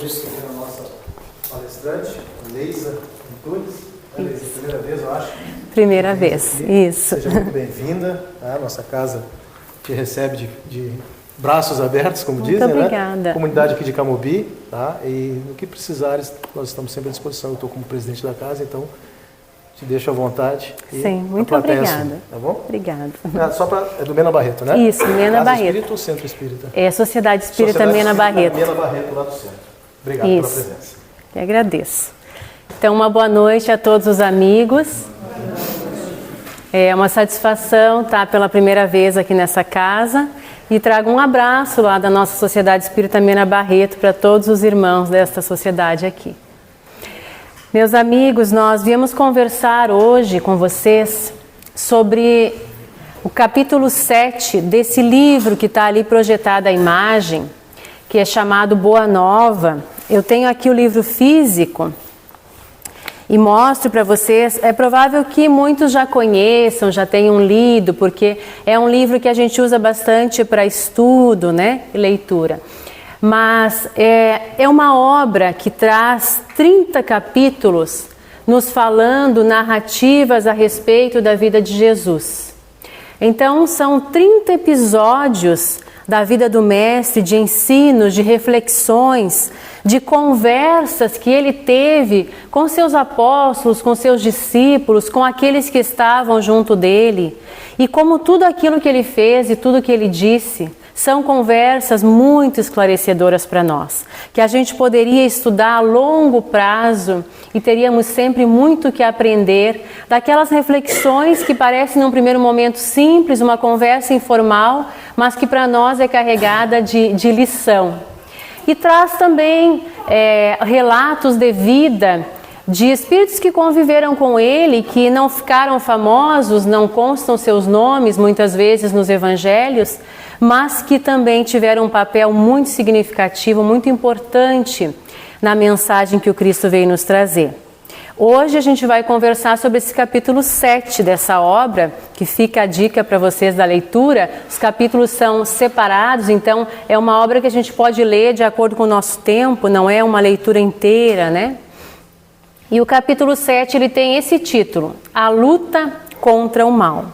visto aqui na nossa palestrante, Leisa Antunes. Leisa, primeira vez, eu acho. Primeira vez, isso. Seja muito bem-vinda. A nossa casa te recebe de braços abertos, como dizem, muito obrigada. Né? Comunidade aqui de Camobi, tá? E no que precisares, nós estamos sempre à disposição. Eu estou como presidente da casa, então te deixo à vontade. Sim, muito obrigada. Tá bom? Obrigada. É do Mena Barreto, né? Isso, Mena Casa Barreto. Espírita ou Centro Espírita? É Sociedade Espírita Mena Barreto. Mena Barreto, lá do centro. Obrigado pela presença. Eu agradeço. Então, uma boa noite a todos os amigos. É uma satisfação estar pela primeira vez aqui nessa casa e trago um abraço lá da nossa Sociedade Espírita Mena Barreto para todos os irmãos desta sociedade aqui. Meus amigos, nós viemos conversar hoje com vocês sobre o capítulo 7 desse livro que está ali projetado a imagem, que é chamado Boa Nova. Eu tenho aqui o livro físico e mostro para vocês. É provável que muitos já conheçam, já tenham lido, porque é um livro que a gente usa bastante para estudo, né, e leitura. Mas é uma obra que traz 30 capítulos nos falando narrativas a respeito da vida de Jesus. Então são 30 episódios da vida do Mestre, de ensinos, de reflexões, de conversas que ele teve com seus apóstolos, com seus discípulos, com aqueles que estavam junto dele. E como tudo aquilo que ele fez e tudo que ele disse são conversas muito esclarecedoras para nós, que a gente poderia estudar a longo prazo e teríamos sempre muito que aprender daquelas reflexões que parecem num primeiro momento simples, uma conversa informal, mas que para nós é carregada de lição. E traz também relatos de vida de espíritos que conviveram com ele, que não ficaram famosos, não constam seus nomes muitas vezes nos evangelhos, mas que também tiveram um papel muito significativo, muito importante na mensagem que o Cristo veio nos trazer. Hoje a gente vai conversar sobre esse capítulo 7 dessa obra, que fica a dica para vocês da leitura. Os capítulos são separados, então é uma obra que a gente pode ler de acordo com o nosso tempo, não é uma leitura inteira, né? E o capítulo 7 ele tem esse título, A Luta contra o Mal.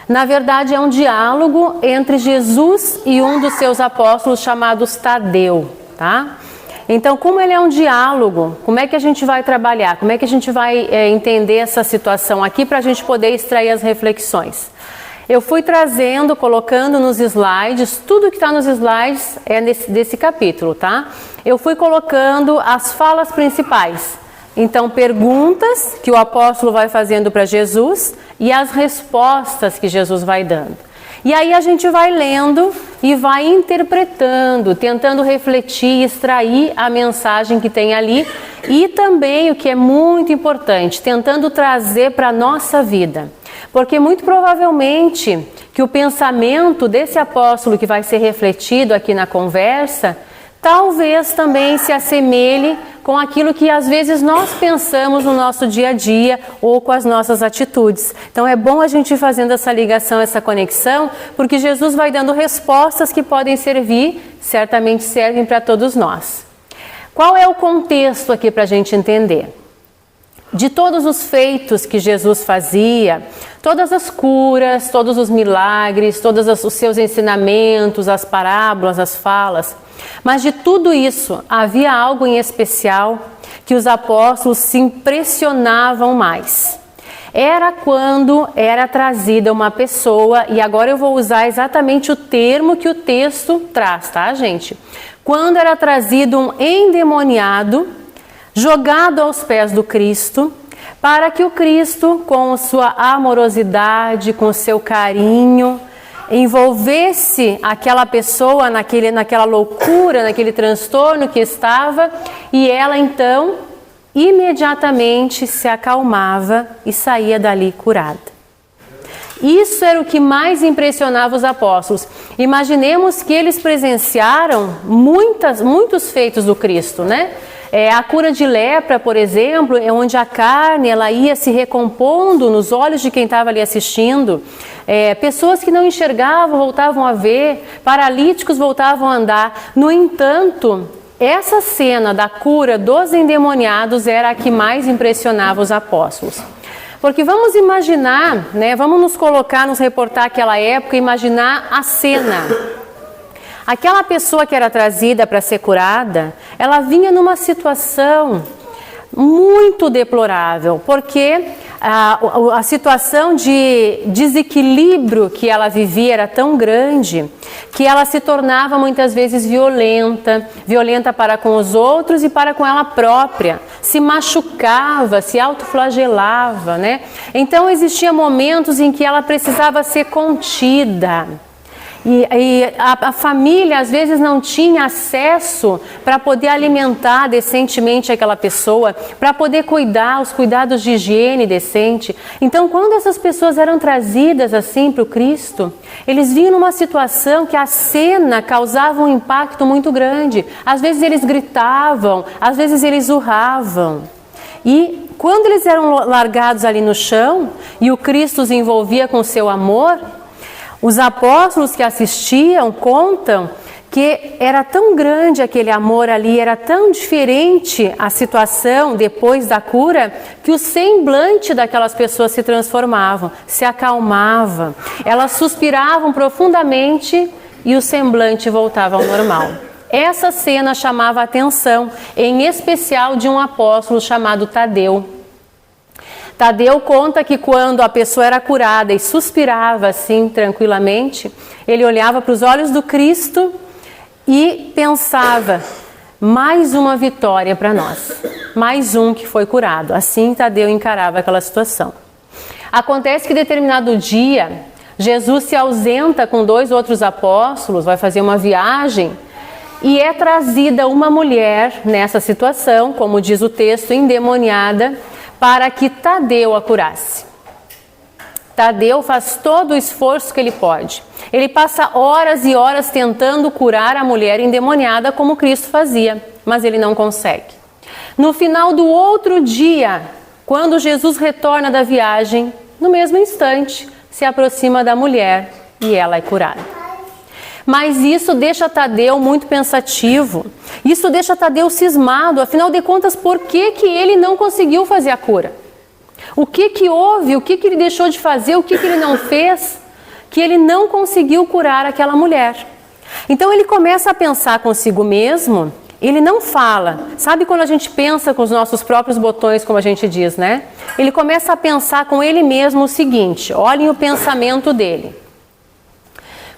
Na verdade é um diálogo entre Jesus e um dos seus apóstolos chamados Tadeu, tá? Então, como ele é um diálogo, como é que a gente vai trabalhar? Como é que a gente vai entender essa situação aqui para a gente poder extrair as reflexões? Eu fui trazendo, colocando nos slides, tudo que está nos slides é desse capítulo, tá? Eu fui colocando as falas principais. Então, perguntas que o apóstolo vai fazendo para Jesus e as respostas que Jesus vai dando. E aí a gente vai lendo e vai interpretando, tentando refletir, extrair a mensagem que tem ali e também, o que é muito importante, tentando trazer para a nossa vida. Porque muito provavelmente que o pensamento desse apóstolo que vai ser refletido aqui na conversa, talvez também se assemelhe com aquilo que às vezes nós pensamos no nosso dia a dia ou com as nossas atitudes. Então é bom a gente ir fazendo essa ligação, essa conexão, porque Jesus vai dando respostas que podem servir, certamente servem para todos nós. Qual é o contexto aqui para a gente entender? De todos os feitos que Jesus fazia, todas as curas, todos os milagres, todos os seus ensinamentos, as parábolas, as falas, mas de tudo isso havia algo em especial que os apóstolos se impressionavam mais. Era quando era trazida uma pessoa, e agora eu vou usar exatamente o termo que o texto traz, tá, gente? Quando era trazido um endemoniado, jogado aos pés do Cristo, para que o Cristo, com sua amorosidade, com seu carinho, envolvesse aquela pessoa naquela loucura, naquele transtorno que estava, e ela então imediatamente se acalmava e saía dali curada. Isso era o que mais impressionava os apóstolos. Imaginemos que eles presenciaram muitos feitos do Cristo, né? A cura de lepra, por exemplo, é onde a carne ela ia se recompondo nos olhos de quem estava ali assistindo. Pessoas que não enxergavam voltavam a ver, paralíticos voltavam a andar. No entanto, essa cena da cura dos endemoniados era a que mais impressionava os apóstolos. Porque vamos imaginar, né, vamos nos colocar, nos reportar aquela época, imaginar a cena. Aquela pessoa que era trazida para ser curada, ela vinha numa situação muito deplorável, porque a situação de desequilíbrio que ela vivia era tão grande que ela se tornava muitas vezes violenta para com os outros e para com ela própria, se machucava, se autoflagelava, né? Então existiam momentos em que ela precisava ser contida. E a família às vezes não tinha acesso para poder alimentar decentemente aquela pessoa, para poder cuidar, os cuidados de higiene decente. Então, quando essas pessoas eram trazidas assim para o Cristo, eles vinham numa situação que a cena causava um impacto muito grande. Às vezes eles gritavam, às vezes eles urravam. E quando eles eram largados ali no chão e o Cristo os envolvia com seu amor, os apóstolos que assistiam contam que era tão grande aquele amor ali, era tão diferente a situação depois da cura, que o semblante daquelas pessoas se transformavam, se acalmava. Elas suspiravam profundamente e o semblante voltava ao normal. Essa cena chamava a atenção, em especial de um apóstolo chamado Tadeu. Tadeu conta que quando a pessoa era curada e suspirava assim tranquilamente, ele olhava para os olhos do Cristo e pensava: mais uma vitória para nós, mais um que foi curado. Assim Tadeu encarava aquela situação. Acontece que determinado dia, Jesus se ausenta com 2 outros apóstolos, vai fazer uma viagem, e é trazida uma mulher nessa situação, como diz o texto, endemoniada, para que Tadeu a curasse. Tadeu faz todo o esforço que ele pode. Ele passa horas e horas tentando curar a mulher endemoniada como Cristo fazia, mas ele não consegue. No final do outro dia, quando Jesus retorna da viagem, no mesmo instante, se aproxima da mulher e ela é curada. Mas isso deixa Tadeu muito pensativo, isso deixa Tadeu cismado, afinal de contas, por que ele não conseguiu fazer a cura? O que houve, o que ele deixou de fazer, o que ele não fez, que ele não conseguiu curar aquela mulher? Então ele começa a pensar consigo mesmo, ele não fala, sabe quando a gente pensa com os nossos próprios botões, como a gente diz, né? Ele começa a pensar com ele mesmo o seguinte, olhem o pensamento dele.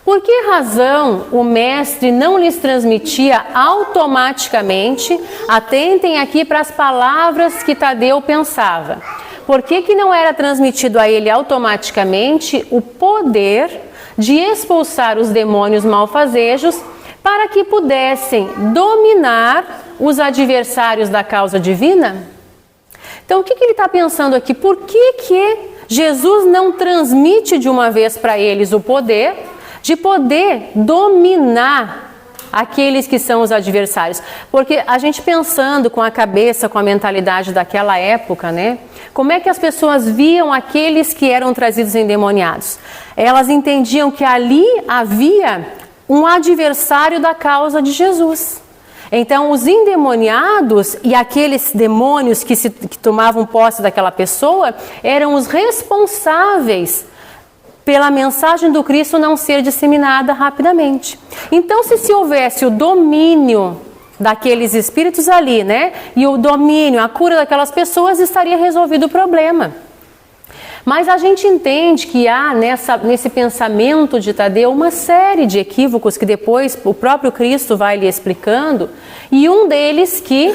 Por que razão o mestre não lhes transmitia automaticamente? Atentem aqui para as palavras que Tadeu pensava. Por que não era transmitido a ele automaticamente o poder de expulsar os demônios malfazejos para que pudessem dominar os adversários da causa divina? Então, o que ele está pensando aqui? Por que Jesus não transmite de uma vez para eles o poder de poder dominar aqueles que são os adversários? Porque a gente pensando com a cabeça, com a mentalidade daquela época, né? Como é que as pessoas viam aqueles que eram trazidos endemoniados? Elas entendiam que ali havia um adversário da causa de Jesus. Então os endemoniados e aqueles demônios que tomavam posse daquela pessoa eram os responsáveis pela mensagem do Cristo não ser disseminada rapidamente. Então, se houvesse o domínio daqueles espíritos ali, né, e o domínio, a cura daquelas pessoas, estaria resolvido o problema. Mas a gente entende que há nesse pensamento de Tadeu uma série de equívocos que depois o próprio Cristo vai lhe explicando, e um deles que,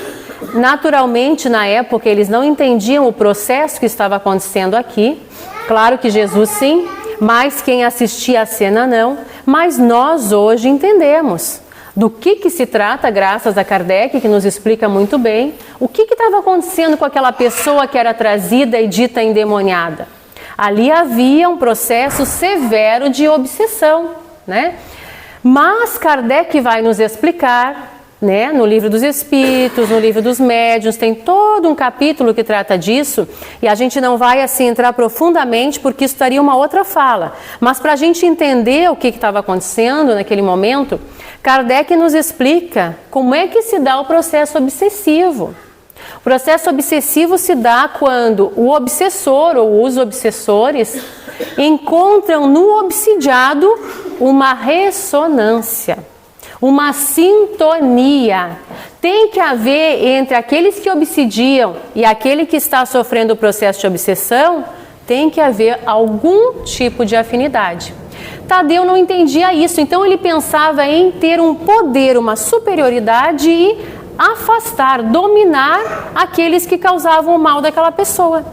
naturalmente, na época, eles não entendiam o processo que estava acontecendo aqui. Claro que Jesus sim, mas quem assistia a cena não, mas nós hoje entendemos do que se trata, graças a Kardec, que nos explica muito bem, o que estava acontecendo com aquela pessoa que era trazida e dita endemoniada. Ali havia um processo severo de obsessão, né? Mas Kardec vai nos explicar né? No livro dos Espíritos, no livro dos Médiuns, tem todo um capítulo que trata disso, e a gente não vai assim entrar profundamente porque isso daria uma outra fala. Mas para a gente entender o que estava acontecendo naquele momento, Kardec nos explica como é que se dá o processo obsessivo. O processo obsessivo se dá quando o obsessor ou os obsessores encontram no obsidiado uma ressonância, uma sintonia. Tem que haver entre aqueles que obsidiam e aquele que está sofrendo o processo de obsessão, tem que haver algum tipo de afinidade. Tadeu não entendia isso, então ele pensava em ter um poder, uma superioridade e afastar, dominar aqueles que causavam o mal daquela pessoa.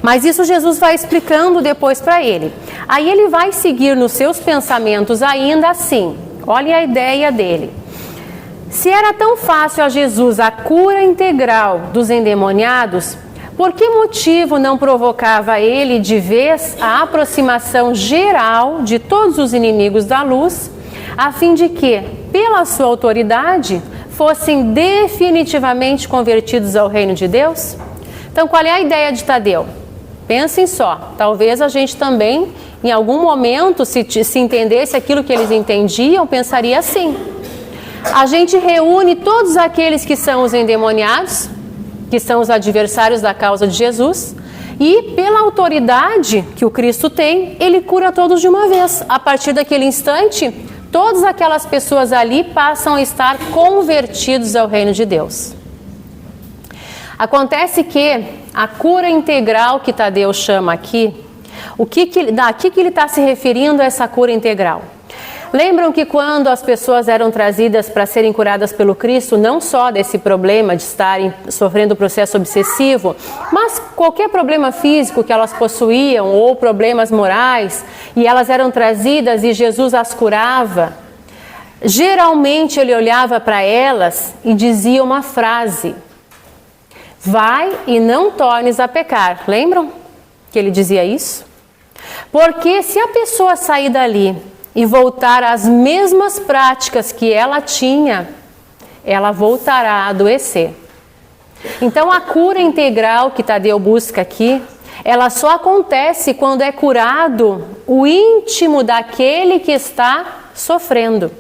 Mas isso Jesus vai explicando depois para ele. Aí ele vai seguir nos seus pensamentos ainda assim. Olha a ideia dele. Se era tão fácil a Jesus a cura integral dos endemoniados, por que motivo não provocava ele de vez a aproximação geral de todos os inimigos da luz, a fim de que, pela sua autoridade, fossem definitivamente convertidos ao reino de Deus? Então, qual é a ideia de Tadeu? Pensem só, talvez a gente também, em algum momento, se entendesse aquilo que eles entendiam, pensaria assim. A gente reúne todos aqueles que são os endemoniados, que são os adversários da causa de Jesus, e pela autoridade que o Cristo tem, ele cura todos de uma vez. A partir daquele instante, todas aquelas pessoas ali passam a estar convertidos ao reino de Deus. Acontece que a cura integral que Tadeu chama aqui, aqui que ele está se referindo a essa cura integral? Lembram que quando as pessoas eram trazidas para serem curadas pelo Cristo, não só desse problema de estarem sofrendo processo obsessivo, mas qualquer problema físico que elas possuíam ou problemas morais, e elas eram trazidas e Jesus as curava, geralmente ele olhava para elas e dizia uma frase: vai e não tornes a pecar. Lembram que ele dizia isso? Porque se a pessoa sair dali e voltar às mesmas práticas que ela tinha, ela voltará a adoecer. Então a cura integral que Tadeu busca aqui, ela só acontece quando é curado o íntimo daquele que está sofrendo.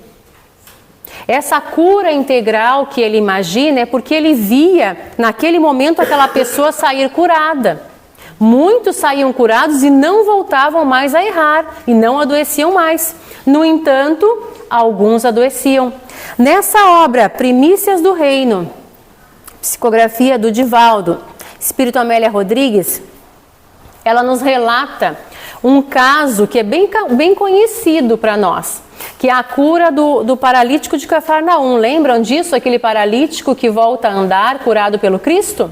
Essa cura integral que ele imagina é porque ele via naquele momento aquela pessoa sair curada. Muitos saíam curados e não voltavam mais a errar e não adoeciam mais. No entanto, alguns adoeciam. Nessa obra, Primícias do Reino, psicografia do Divaldo, Espírito Amélia Rodrigues, ela nos relata um caso que é bem conhecido para nós, que é a cura do paralítico de Cafarnaum. Lembram disso? Aquele paralítico que volta a andar, curado pelo Cristo?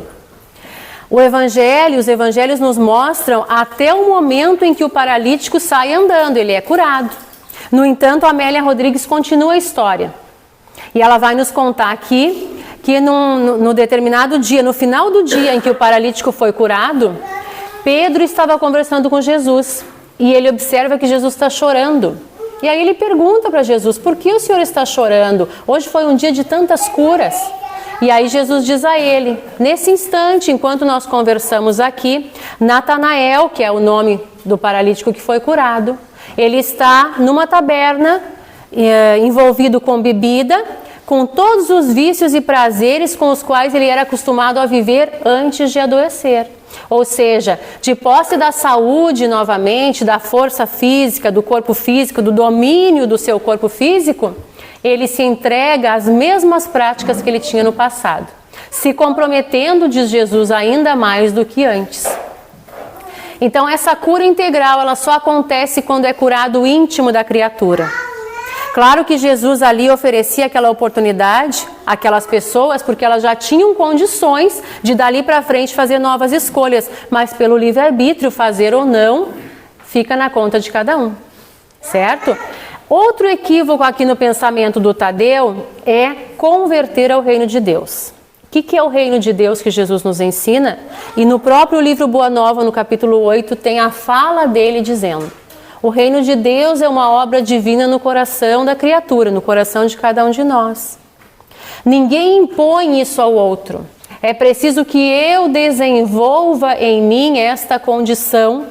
Os evangelhos nos mostram até o momento em que o paralítico sai andando, ele é curado. No entanto, Amélia Rodrigues continua a história. E ela vai nos contar aqui que no determinado dia, no final do dia em que o paralítico foi curado, Pedro estava conversando com Jesus e ele observa que Jesus está chorando. E aí ele pergunta para Jesus: por que o Senhor está chorando? Hoje foi um dia de tantas curas. E aí Jesus diz a ele, nesse instante, enquanto nós conversamos aqui, Natanael, que é o nome do paralítico que foi curado, ele está numa taberna, envolvido com bebida, com todos os vícios e prazeres com os quais ele era acostumado a viver antes de adoecer. Ou seja, de posse da saúde novamente, da força física, do corpo físico, do domínio do seu corpo físico, ele se entrega às mesmas práticas que ele tinha no passado, se comprometendo, diz Jesus, ainda mais do que antes. Então essa cura integral, ela só acontece quando é curado o íntimo da criatura. Claro que Jesus ali oferecia aquela oportunidade àquelas pessoas porque elas já tinham condições de dali para frente fazer novas escolhas, mas pelo livre-arbítrio, fazer ou não, fica na conta de cada um, certo? Outro equívoco aqui no pensamento do Tadeu é converter ao reino de Deus. O que é o reino de Deus que Jesus nos ensina? E no próprio livro Boa Nova, no capítulo 8, tem a fala dele dizendo: o reino de Deus é uma obra divina no coração da criatura, no coração de cada um de nós. Ninguém impõe isso ao outro. É preciso que eu desenvolva em mim esta condição,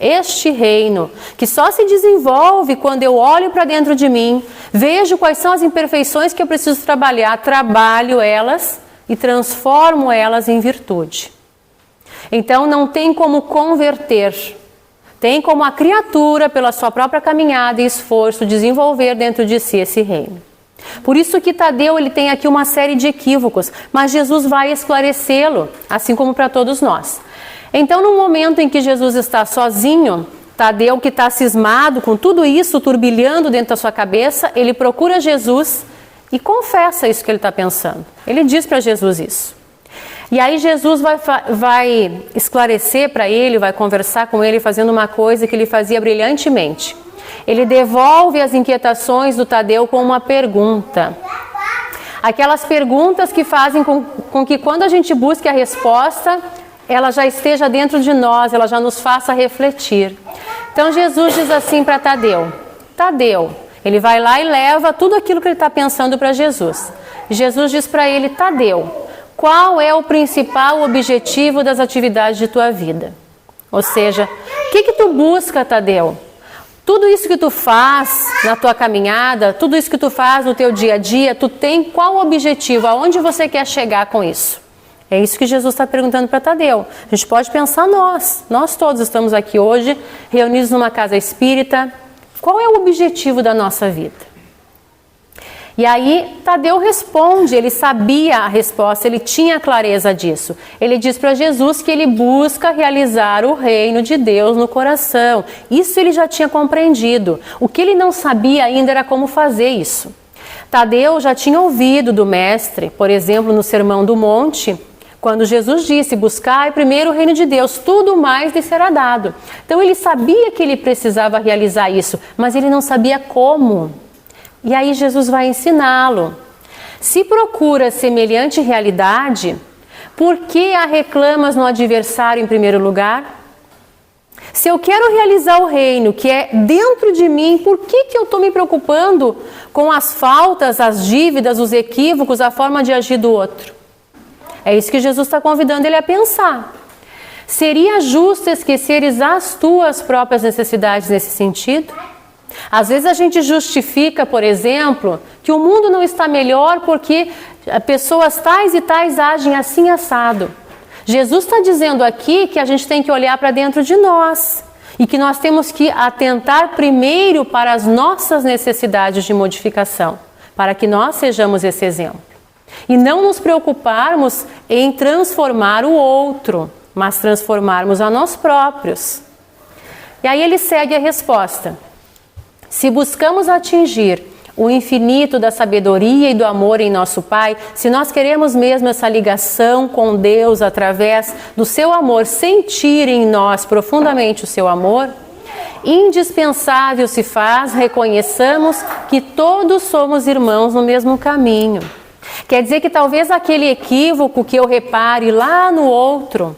este reino, que só se desenvolve quando eu olho para dentro de mim, vejo quais são as imperfeições que eu preciso trabalhar, trabalho elas e transformo elas em virtude. Então não tem como converter, tem como a criatura, pela sua própria caminhada e esforço, desenvolver dentro de si esse reino. Por isso que Tadeu ele tem aqui uma série de equívocos, mas Jesus vai esclarecê-lo, assim como para todos nós. Então, no momento em que Jesus está sozinho, Tadeu, que está cismado com tudo isso turbilhando dentro da sua cabeça, ele procura Jesus e confessa isso que ele está pensando. Ele diz para Jesus isso. E aí Jesus vai esclarecer para ele, vai conversar com ele, fazendo uma coisa que ele fazia brilhantemente. Ele devolve as inquietações do Tadeu com uma pergunta. Aquelas perguntas que fazem com que quando a gente busque a resposta, ela já esteja dentro de nós, ela já nos faça refletir. Então Jesus diz assim para Tadeu, ele vai lá e leva tudo aquilo que ele está pensando para Jesus. Jesus diz para ele, Tadeu, qual é o principal objetivo das atividades de tua vida? Ou seja, o que tu busca, Tadeu? Tudo isso que tu faz na tua caminhada, tudo isso que tu faz no teu dia a dia, tu tem qual objetivo? Aonde você quer chegar com isso? É isso que Jesus está perguntando para Tadeu. A gente pode pensar nós todos estamos aqui hoje, reunidos numa casa espírita. Qual é o objetivo da nossa vida? E aí Tadeu responde, ele sabia a resposta, ele tinha clareza disso. Ele diz para Jesus que ele busca realizar o reino de Deus no coração. Isso ele já tinha compreendido. O que ele não sabia ainda era como fazer isso. Tadeu já tinha ouvido do mestre, por exemplo, no Sermão do Monte, quando Jesus disse, buscai primeiro o reino de Deus, tudo mais lhe será dado. Então ele sabia que ele precisava realizar isso, mas ele não sabia como. E aí Jesus vai ensiná-lo. Se procura semelhante realidade, por que a reclamas no adversário em primeiro lugar? Se eu quero realizar o reino que é dentro de mim, por que eu estou me preocupando com as faltas, as dívidas, os equívocos, a forma de agir do outro? É isso que Jesus está convidando ele a pensar. Seria justo esqueceres as tuas próprias necessidades nesse sentido? Às vezes a gente justifica, por exemplo, que o mundo não está melhor porque pessoas tais e tais agem assim assado. Jesus está dizendo aqui que a gente tem que olhar para dentro de nós e que nós temos que atentar primeiro para as nossas necessidades de modificação, para que nós sejamos esse exemplo. E não nos preocuparmos em transformar o outro, mas transformarmos a nós próprios. E aí ele segue a resposta. Se buscamos atingir o infinito da sabedoria e do amor em nosso Pai, se nós queremos mesmo essa ligação com Deus através do seu amor, sentir em nós profundamente o seu amor, indispensável se faz reconheçamos que todos somos irmãos no mesmo caminho. Quer dizer que talvez aquele equívoco que eu repare lá no outro,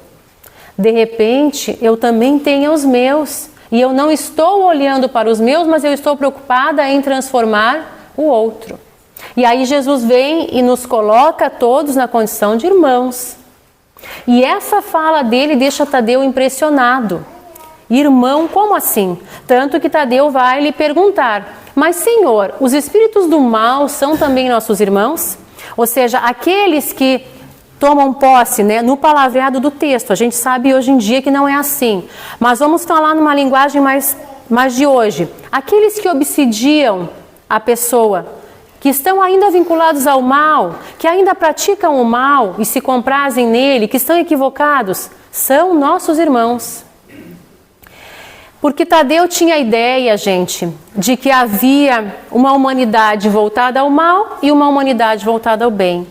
de repente eu também tenha os meus. E eu não estou olhando para os meus, mas eu estou preocupada em transformar o outro. E aí Jesus vem e nos coloca todos na condição de irmãos. E essa fala dele deixa Tadeu impressionado. Irmão, como assim? Tanto que Tadeu vai lhe perguntar, mas Senhor, os espíritos do mal são também nossos irmãos? Ou seja, aqueles que tomam posse, no palavreado do texto. A gente sabe hoje em dia que não é assim. Mas vamos falar numa linguagem mais de hoje. Aqueles que obsidiam a pessoa, que estão ainda vinculados ao mal, que ainda praticam o mal e se comprazem nele, que estão equivocados, são nossos irmãos. Porque Tadeu tinha a ideia, gente, de que havia uma humanidade voltada ao mal e uma humanidade voltada ao bem.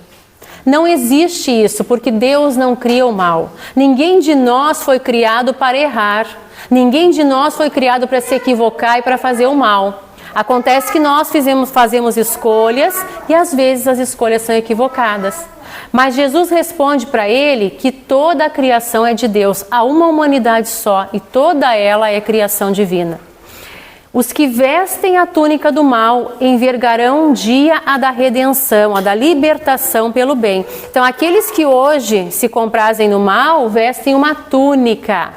Não existe isso, porque Deus não cria o mal. Ninguém de nós foi criado para errar. Ninguém de nós foi criado para se equivocar e para fazer o mal. Acontece que nós fazemos escolhas e às vezes as escolhas são equivocadas. Mas Jesus responde para ele que toda a criação é de Deus. Há uma humanidade só e toda ela é criação divina. Os que vestem a túnica do mal envergarão um dia a da redenção, a da libertação pelo bem. Então, aqueles que hoje se comprazem no mal, vestem uma túnica.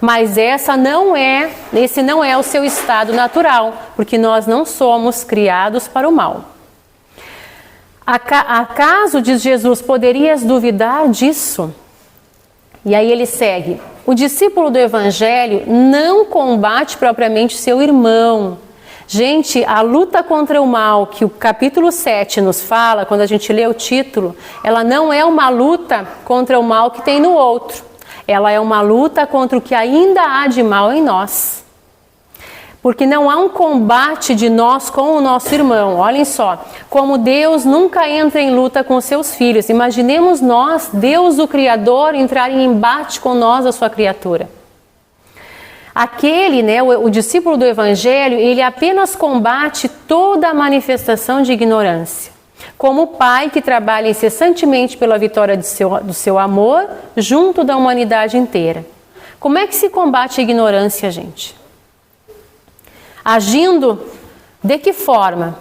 Mas esse não é o seu estado natural, porque nós não somos criados para o mal. Acaso, diz Jesus, poderias duvidar disso? E aí ele segue. O discípulo do Evangelho não combate propriamente seu irmão. Gente, a luta contra o mal que o capítulo 7 nos fala, quando a gente lê o título, ela não é uma luta contra o mal que tem no outro. Ela é uma luta contra o que ainda há de mal em nós. Porque não há um combate de nós com o nosso irmão. Olhem só, como Deus nunca entra em luta com seus filhos. Imaginemos nós, Deus o Criador, entrar em embate com nós, a sua criatura. Aquele, o discípulo do Evangelho, ele apenas combate toda a manifestação de ignorância. Como o pai que trabalha incessantemente pela vitória do seu amor junto da humanidade inteira. Como é que se combate a ignorância, gente? Agindo de que forma?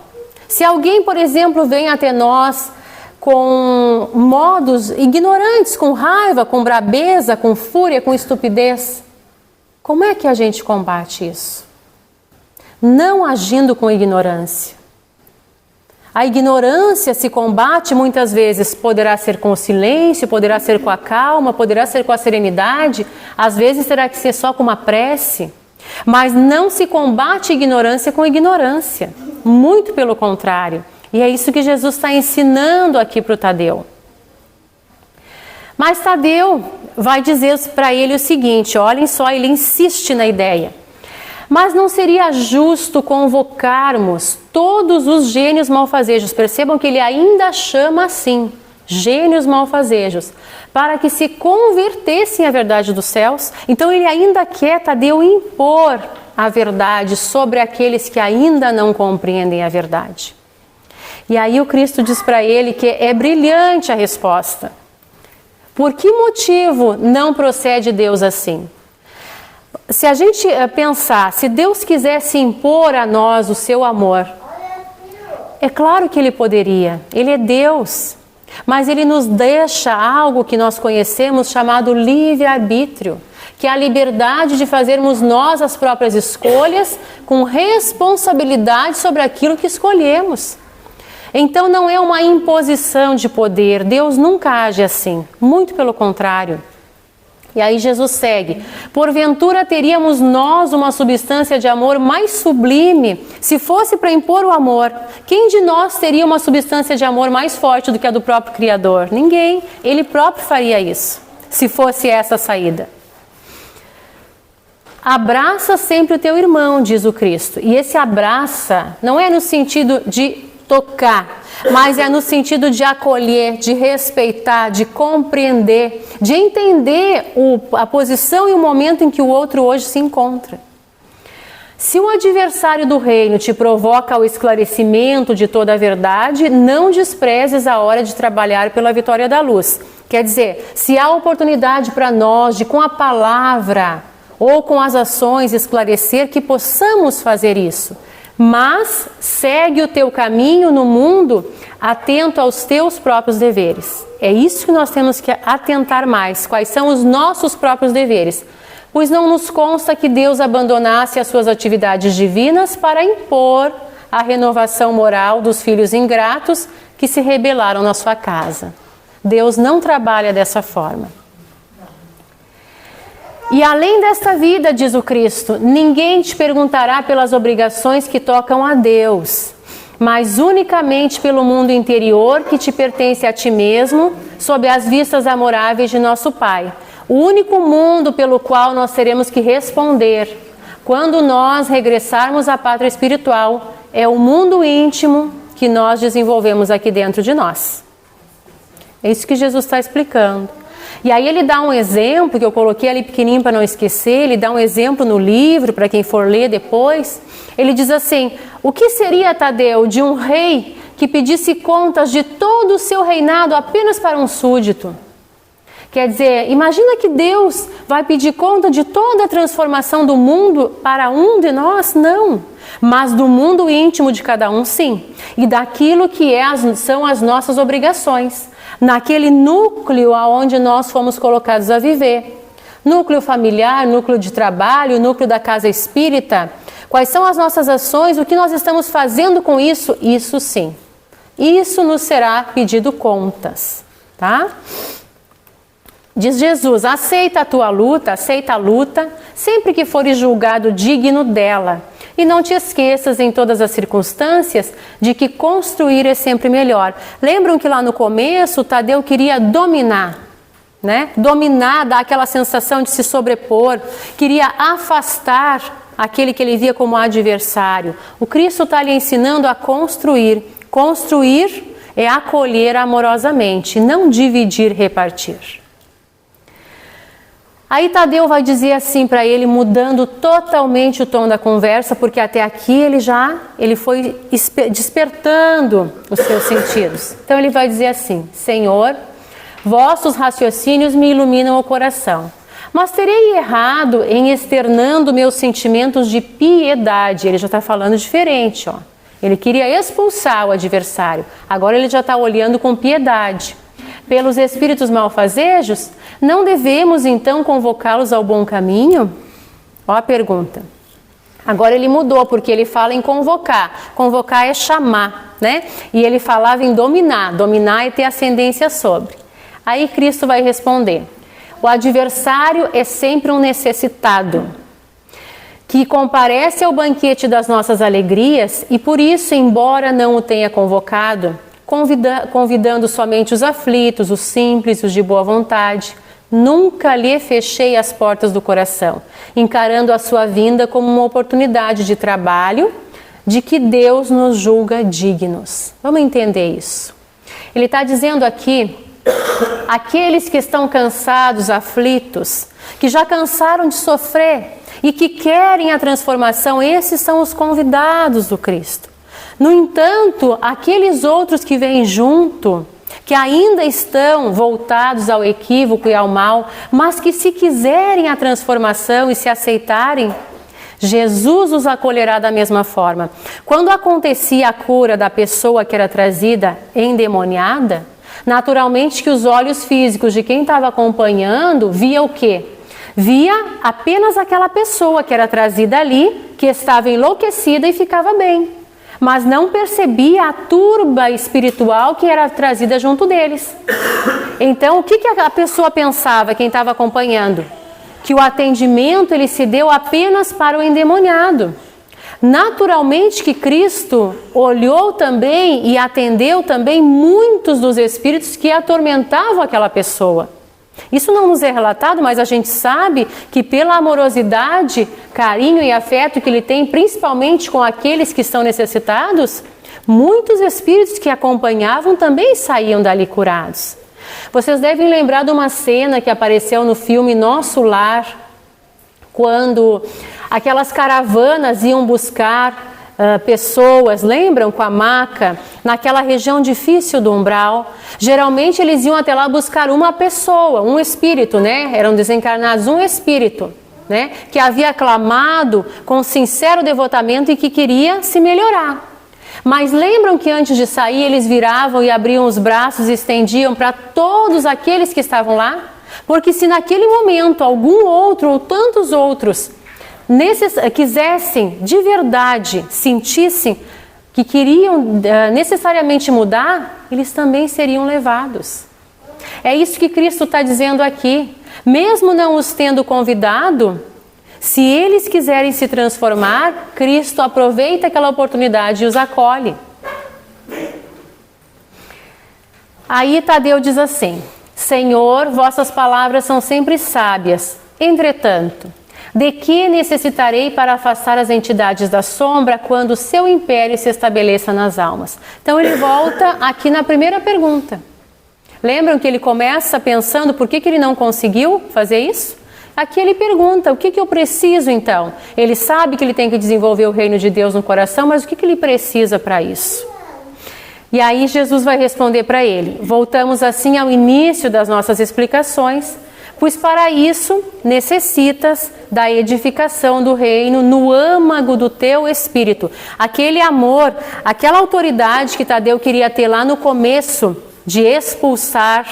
Se alguém, por exemplo, vem até nós com modos ignorantes, com raiva, com brabeza, com fúria, com estupidez, como é que a gente combate isso? Não agindo com ignorância. A ignorância se combate muitas vezes, poderá ser com o silêncio, poderá ser com a calma, poderá ser com a serenidade, às vezes terá que ser só com uma prece. Mas não se combate ignorância com ignorância, muito pelo contrário. E é isso que Jesus está ensinando aqui para o Tadeu. Mas Tadeu vai dizer para ele o seguinte, olhem só, ele insiste na ideia. Mas não seria justo convocarmos todos os gênios malfazejos, percebam que ele ainda chama assim, gênios malfazejos, para que se convertessem à verdade dos céus. Então ele ainda quer, Tadeu, impor a verdade sobre aqueles que ainda não compreendem a verdade. E aí o Cristo diz para ele que é brilhante a resposta. Por que motivo não procede Deus assim? Se a gente pensar, se Deus quisesse impor a nós o seu amor, é claro que Ele poderia, Ele é Deus. Mas Ele nos deixa algo que nós conhecemos chamado livre-arbítrio, que é a liberdade de fazermos nós as próprias escolhas com responsabilidade sobre aquilo que escolhemos. Então não é uma imposição de poder, Deus nunca age assim, muito pelo contrário. E aí Jesus segue, porventura teríamos nós uma substância de amor mais sublime se fosse para impor o amor. Quem de nós teria uma substância de amor mais forte do que a do próprio Criador? Ninguém, Ele próprio faria isso, se fosse essa a saída. Abraça sempre o teu irmão, diz o Cristo. E esse abraça não é no sentido de tocar, mas é no sentido de acolher, de respeitar, de compreender, de entender a posição e o momento em que o outro hoje se encontra. Se o adversário do reino te provoca ao esclarecimento de toda a verdade, não desprezes a hora de trabalhar pela vitória da luz. Quer dizer, se há oportunidade para nós de com a palavra ou com as ações esclarecer, que possamos fazer isso. Mas segue o teu caminho no mundo atento aos teus próprios deveres. É isso que nós temos que atentar mais. Quais são os nossos próprios deveres? Pois não nos consta que Deus abandonasse as suas atividades divinas para impor a renovação moral dos filhos ingratos que se rebelaram na sua casa. Deus não trabalha dessa forma. E além desta vida, diz o Cristo, ninguém te perguntará pelas obrigações que tocam a Deus, mas unicamente pelo mundo interior que te pertence a ti mesmo, sob as vistas amoráveis de nosso Pai. O único mundo pelo qual nós teremos que responder quando nós regressarmos à pátria espiritual é o mundo íntimo que nós desenvolvemos aqui dentro de nós. É isso que Jesus está explicando. E aí ele dá um exemplo, que eu coloquei ali pequenininho para não esquecer, ele dá um exemplo no livro, para quem for ler depois. Ele diz assim, o que seria, Tadeu, de um rei que pedisse contas de todo o seu reinado apenas para um súdito? Quer dizer, imagina que Deus vai pedir conta de toda a transformação do mundo para um de nós? Não. mas do mundo íntimo de cada um, sim. E daquilo que são as nossas obrigações, naquele núcleo aonde nós fomos colocados a viver. Núcleo familiar, núcleo de trabalho, núcleo da casa espírita. Quais são as nossas ações, o que nós estamos fazendo com isso? Isso sim. Isso nos será pedido contas, tá? Diz Jesus, aceita a tua luta, aceita a luta, sempre que fores julgado digno dela. E não te esqueças em todas as circunstâncias de que construir é sempre melhor. Lembram que lá no começo Tadeu queria dominar, né? Dominar, dar aquela sensação de se sobrepor, queria afastar aquele que ele via como adversário. O Cristo está lhe ensinando a construir. Construir é acolher amorosamente, não dividir, repartir. Aí Tadeu vai dizer assim para ele, mudando totalmente o tom da conversa, porque até aqui ele foi despertando os seus sentidos. Então ele vai dizer assim, Senhor, vossos raciocínios me iluminam o coração, mas terei errado em externando meus sentimentos de piedade. Ele já está falando diferente, ó. Ele queria expulsar o adversário, agora ele já está olhando com piedade. Pelos espíritos malfazejos, não devemos então convocá-los ao bom caminho? Ó a pergunta. Agora ele mudou, porque ele fala em convocar. Convocar é chamar, né? E ele falava em dominar. Dominar é ter ascendência sobre. Aí Cristo vai responder. O adversário é sempre um necessitado, que comparece ao banquete das nossas alegrias e por isso, embora não o tenha convocado, convidando somente os aflitos, os simples, os de boa vontade, nunca lhe fechei as portas do coração, encarando a sua vinda como uma oportunidade de trabalho, de que Deus nos julga dignos. Vamos entender isso. Ele está dizendo aqui, aqueles que estão cansados, aflitos, que já cansaram de sofrer e que querem a transformação, esses são os convidados do Cristo. No entanto, aqueles outros que vêm junto, que ainda estão voltados ao equívoco e ao mal, mas que se quiserem a transformação e se aceitarem, Jesus os acolherá da mesma forma. Quando acontecia a cura da pessoa que era trazida endemoniada, naturalmente que os olhos físicos de quem estava acompanhando via o quê? Via apenas aquela pessoa que era trazida ali, que estava enlouquecida e ficava bem. Mas não percebia a turba espiritual que era trazida junto deles. Então, o que a pessoa pensava, quem estava acompanhando? Que o atendimento ele se deu apenas para o endemoniado. Naturalmente que Cristo olhou também e atendeu também muitos dos espíritos que atormentavam aquela pessoa. Isso não nos é relatado, mas a gente sabe que pela amorosidade, carinho e afeto que ele tem, principalmente com aqueles que estão necessitados, muitos espíritos que acompanhavam também saíam dali curados. Vocês devem lembrar de uma cena que apareceu no filme Nosso Lar, quando aquelas caravanas iam buscar pessoas, lembram, com a maca, naquela região difícil do umbral. Geralmente eles iam até lá buscar uma pessoa, um espírito, né? Eram desencarnados, um espírito, né? Que havia clamado com sincero devotamento e que queria se melhorar. Mas lembram que antes de sair eles viravam e abriam os braços e estendiam para todos aqueles que estavam lá? Porque se naquele momento algum outro ou tantos outros quisessem de verdade, sentissem que queriam necessariamente mudar, eles também seriam levados. É isso que Cristo está dizendo aqui. Mesmo não os tendo convidado, se eles quiserem se transformar, Cristo aproveita aquela oportunidade e os acolhe. Aí Tadeu diz assim: Senhor, vossas palavras são sempre sábias. Entretanto, de que necessitarei para afastar as entidades da sombra quando o seu império se estabeleça nas almas? Então ele volta aqui na primeira pergunta. Lembram que ele começa pensando por que ele não conseguiu fazer isso? Aqui ele pergunta, o que eu preciso então? Ele sabe que ele tem que desenvolver o reino de Deus no coração, mas o que ele precisa para isso? E aí Jesus vai responder para ele. Voltamos assim ao início das nossas explicações, Pois para isso necessitas da edificação do reino no âmago do teu espírito. Aquele amor, aquela autoridade que Tadeu queria ter lá no começo, de expulsar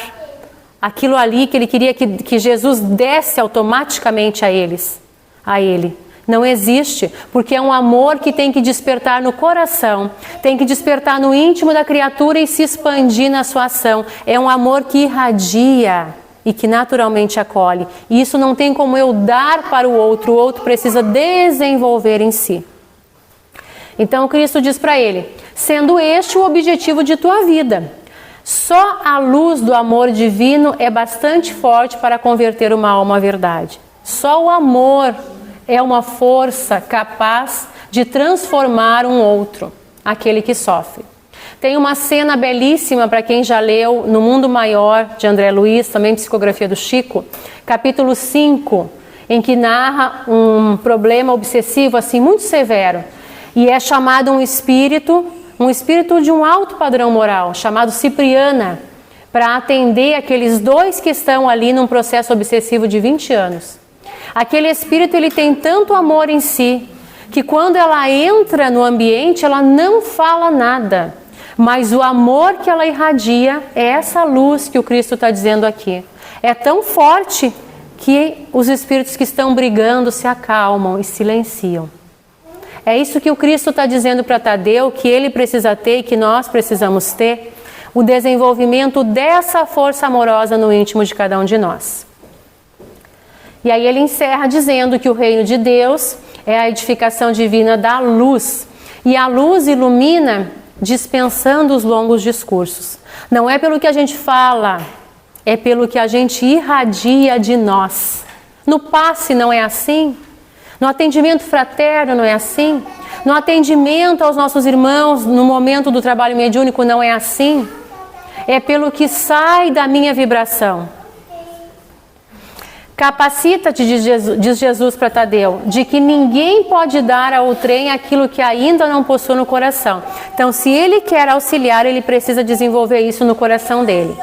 aquilo ali que ele queria que Jesus desse automaticamente a ele. Não existe, porque é um amor que tem que despertar no coração, tem que despertar no íntimo da criatura e se expandir na sua ação. É um amor que irradia e que naturalmente acolhe. E isso não tem como eu dar para o outro precisa desenvolver em si. Então Cristo diz para ele, sendo este o objetivo de tua vida, só a luz do amor divino é bastante forte para converter uma alma à verdade. Só o amor é uma força capaz de transformar um outro, aquele que sofre. Tem uma cena belíssima para quem já leu No Mundo Maior, de André Luiz, também psicografia do Chico, capítulo 5, em que narra um problema obsessivo assim muito severo. E é chamado um espírito de um alto padrão moral, chamado Cipriana, para atender aqueles dois que estão ali num processo obsessivo de 20 anos. Aquele espírito, ele tem tanto amor em si, que quando ela entra no ambiente, ela não fala nada. Mas o amor que ela irradia é essa luz que o Cristo está dizendo aqui. É tão forte que os espíritos que estão brigando se acalmam e silenciam. É isso que o Cristo está dizendo para Tadeu, que ele precisa ter e que nós precisamos ter, o desenvolvimento dessa força amorosa no íntimo de cada um de nós. E aí ele encerra dizendo que o reino de Deus é a edificação divina da luz. E a luz ilumina dispensando os longos discursos. Não é pelo que a gente fala, é pelo que a gente irradia de nós. No passe não é assim? No atendimento fraterno não é assim? No atendimento aos nossos irmãos no momento do trabalho mediúnico não é assim? É pelo que sai da minha vibração. Capacita-te, diz Jesus para Tadeu, de que ninguém pode dar ao trem aquilo que ainda não possui no coração. Então, se ele quer auxiliar, ele precisa desenvolver isso no coração dele.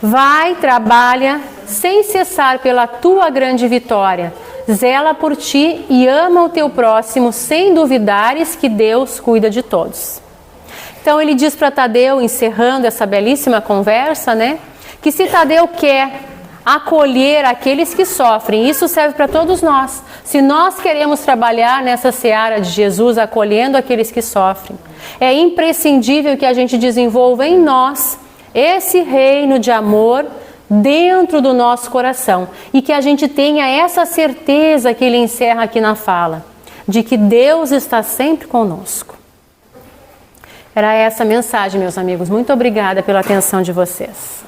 Vai, trabalha, sem cessar pela tua grande vitória. Zela por ti e ama o teu próximo, sem duvidares que Deus cuida de todos. Então, ele diz para Tadeu, encerrando essa belíssima conversa, que se Tadeu quer acolher aqueles que sofrem, isso serve para todos nós. Se nós queremos trabalhar nessa seara de Jesus, acolhendo aqueles que sofrem, é imprescindível que a gente desenvolva em nós esse reino de amor dentro do nosso coração e que a gente tenha essa certeza que ele encerra aqui na fala, de que Deus está sempre conosco. Era essa a mensagem, meus amigos. Muito obrigada pela atenção de vocês.